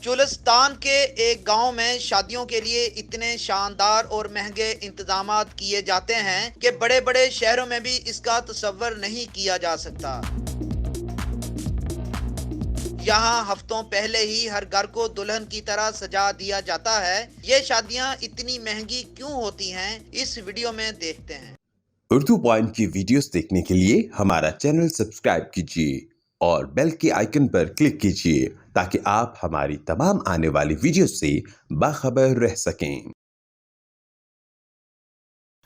चोलिस्तान के एक गांव में शादियों के लिए इतने शानदार और महंगे इंतजामात किए जाते हैं कि बड़े बड़े शहरों में भी इसका तसव्वुर नहीं किया जा सकता। यहाँ हफ्तों पहले ही हर घर को दुल्हन की तरह सजा दिया जाता है। ये शादियाँ इतनी महंगी क्यों होती हैं, इस वीडियो में देखते हैं। उर्दू पॉइंट की वीडियोस देखने के लिए हमारा चैनल सब्सक्राइब कीजिए और बेल के आइकन पर क्लिक कीजिए ताकि आप हमारी तमाम आने वाली वीडियोस से बाखबर रह सकें।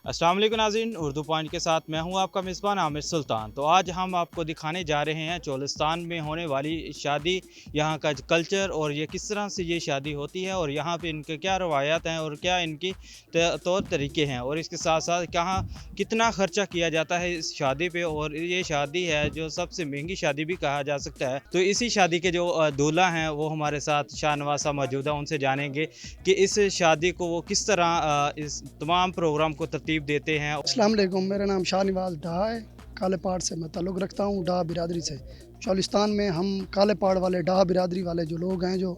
अस्सलाम वालेकुम नाज़रीन, उर्दू पॉइंट के साथ मैं हूं आपका मेज़बान आमिर सुल्तान। तो आज हम आपको दिखाने जा रहे हैं चोलिस्तान में होने वाली शादी, यहां का कल्चर और ये किस तरह से ये शादी होती है और यहां पे इनके क्या रवायात हैं और क्या इनकी तौर तरीके हैं और इसके साथ साथ कहाँ कितना ख़र्चा किया जाता है इस शादी पे। और ये शादी है जो सबसे महंगी शादी भी कहा जा सकता है। तो इसी शादी के जो दूल्हा हैं वो हमारे साथ शाहनवाज साहब मौजूद हैं, उनसे जानेंगे कि इस शादी को वो किस तरह इस तमाम प्रोग्राम को देते हैं। अस्सलाम वालेकुम, मेरा नाम शाहनवाज डाहा है। काले पहाड़ से मैं ताल्लुक़ रखता हूँ, डाहा बिरादरी से। चोलिस्तान में हम काले पहाड़ वाले डाहा बिरादरी वाले जो लोग हैं, जो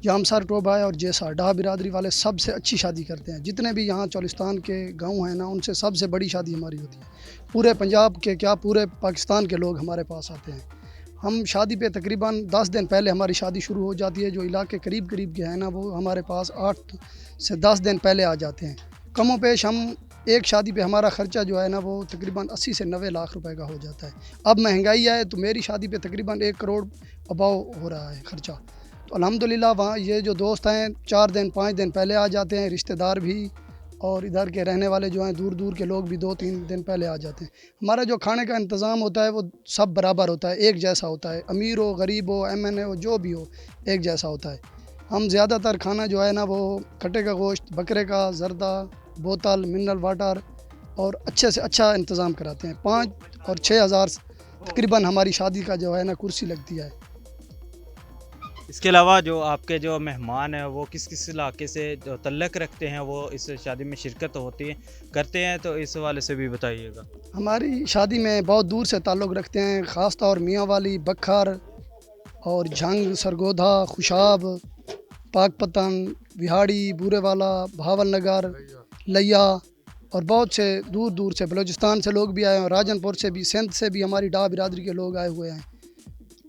जामसार टोबा है और जैसा डाहा बिरादरी वाले सबसे अच्छी शादी करते हैं। जितने भी यहाँ चोलिस्तान के गांव हैं ना, उनसे सबसे बड़ी शादी हमारी होती है। पूरे पंजाब के क्या पूरे पाकिस्तान के लोग हमारे पास आते हैं। हम शादी पे तकरीबन 10 दिन पहले हमारी शादी शुरू हो जाती है। जो इलाके करीब करीब के हैं ना, वो हमारे पास 8 से 10 दिन पहले आ जाते हैं। कमो पेश हम एक शादी पे हमारा ख़र्चा जो है ना, वो तकरीबन 80 से 90 लाख रुपए का हो जाता है। अब महंगाई है तो मेरी शादी पे तकरीबन 1 करोड़ अबाव हो रहा है ख़र्चा। तो अल्हम्दुलिल्लाह वहाँ ये जो दोस्त हैं 4 दिन 5 दिन पहले आ जाते हैं, रिश्तेदार भी और इधर के रहने वाले जो हैं दूर दूर के लोग भी 2-3 दिन पहले आ जाते हैं। हमारा जो खाने का इंतज़ाम होता है वो सब बराबर होता है, एक जैसा होता है। अमीर हो, गरीब हो, MNA हो, जो भी हो, एक जैसा होता है। हम ज़्यादातर खाना जो है ना, वो कटे का गोश्त, बकरे का, जर्दा, बोतल, मिनरल वाटर और अच्छे से अच्छा इंतज़ाम कराते हैं। 5 और 6 हज़ार तकरीबन हमारी शादी का जो है ना कुर्सी लगती है। इसके अलावा जो आपके जो मेहमान हैं वो किस किस इलाके से जो तल्लक रखते हैं वो इस शादी में शिरकत होती है करते हैं, तो इस हवाले से भी बताइएगा। हमारी शादी में बहुत दूर से ताल्लुक़ रखते हैं, ख़ास तौर मियाँ वाली, बखर और झंग, सरगोधा, खुशाब, पाकपतन, विहाड़ी, बूरे वाला, भावल नगर, लिया और बहुत से दूर दूर से बलूचिस्तान से लोग भी आए हैं और राजनपुर से भी, सिंध से भी हमारी डाहा बिरादरी के लोग आए हुए हैं।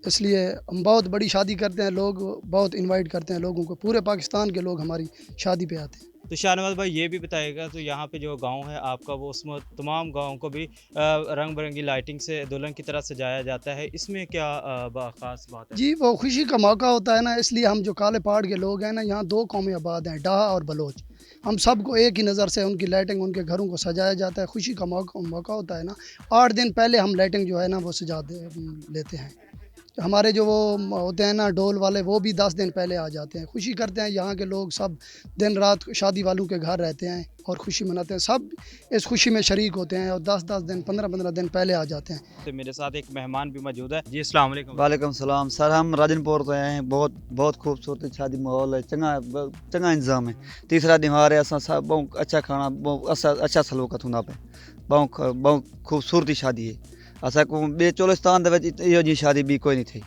इसलिए हम बहुत बड़ी शादी करते हैं, लोग बहुत इनवाइट करते हैं लोगों को। पूरे पाकिस्तान के लोग हमारी शादी पे आते हैं। तो शाहनवाज भाई ये भी बताइएगा, तो यहाँ पे जो गांव है आपका, वो उसमें तमाम गाँव को भी रंग बिरंगी लाइटिंग से दुल्हन की तरह सजाया जाता है, इसमें क्या ख़ास बात है? जी, वो खुशी का मौका होता है ना, इसलिए हम जो काले पहाड़ के लोग हैं ना, यहाँ 2 कौमें आबाद हैं, डाहा और बलोच। हम सबको एक ही नज़र से उनकी लाइटिंग, उनके घरों को सजाया जाता है। खुशी का मौका होता है ना, 8 दिन पहले हम लाइटिंग जो है ना वो सजा लेते हैं। हमारे जो वो होते हैं ना ढोल वाले, वो भी 10 दिन पहले आ जाते हैं। खुशी करते हैं, यहाँ के लोग सब दिन रात शादी वालों के घर रहते हैं और खुशी मनाते हैं। सब इस खुशी में शरीक होते हैं और 10-10 दिन 15-15 दिन पहले आ जाते हैं। तो मेरे साथ एक मेहमान भी मौजूद है जी। अस्सलाम वालेकुम। वालेकुम सलाम सर, हम राजनपुर से आए हैं। बहुत खूबसूरत शादी माहौल है, चंगा इंतजाम है। तीसरा त्यौहार है, असा सब बहुत अच्छा खाना, बहुत अच्छा सलूकत होंदा पे। बहुत खूबसूरती शादी है। असा को बे चोलिस्तान दे विच इहो जी शादी भी कोई नहीं थी।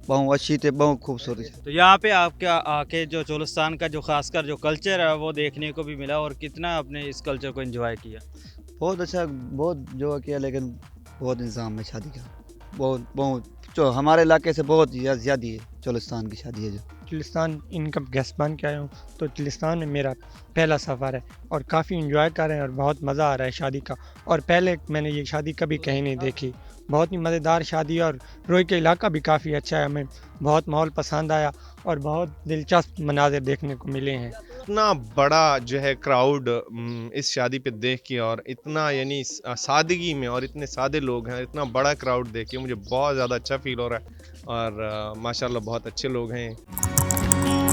बहुत अच्छी थे, बहुत खूबसूरत। तो यहाँ पे आपके आके जो चोलिस्तान का जो खासकर जो कल्चर है वो देखने को भी मिला और कितना आपने इस कल्चर को एंजॉय किया? बहुत अच्छा, बहुत जो किया, लेकिन बहुत इंतजाम है शादी का। बहुत जो हमारे इलाके से बहुत ज़्यादा है चोलिस्तान की शादी है। जो चोलिस्तान इनका गेस्ट बन के आया हूँ, तो चोलिस्तान में मेरा पहला सफ़र है और काफ़ी इंजॉय कर रहे हैं और बहुत मज़ा आ रहा है शादी का। और पहले मैंने ये शादी कभी कहीं नहीं देखी। बहुत ही मज़ेदार शादी और रोई का इलाका भी काफ़ी अच्छा है। हमें बहुत माहौल पसंद आया और बहुत दिलचस्प मनाज़र देखने को मिले हैं। इतना बड़ा जो है क्राउड इस शादी पे देख के, और इतना यानी सादगी में, और इतने सादे लोग हैं, इतना बड़ा क्राउड देख के मुझे बहुत ज़्यादा अच्छा फील हो रहा है। और माशाल्लाह बहुत अच्छे लोग हैं।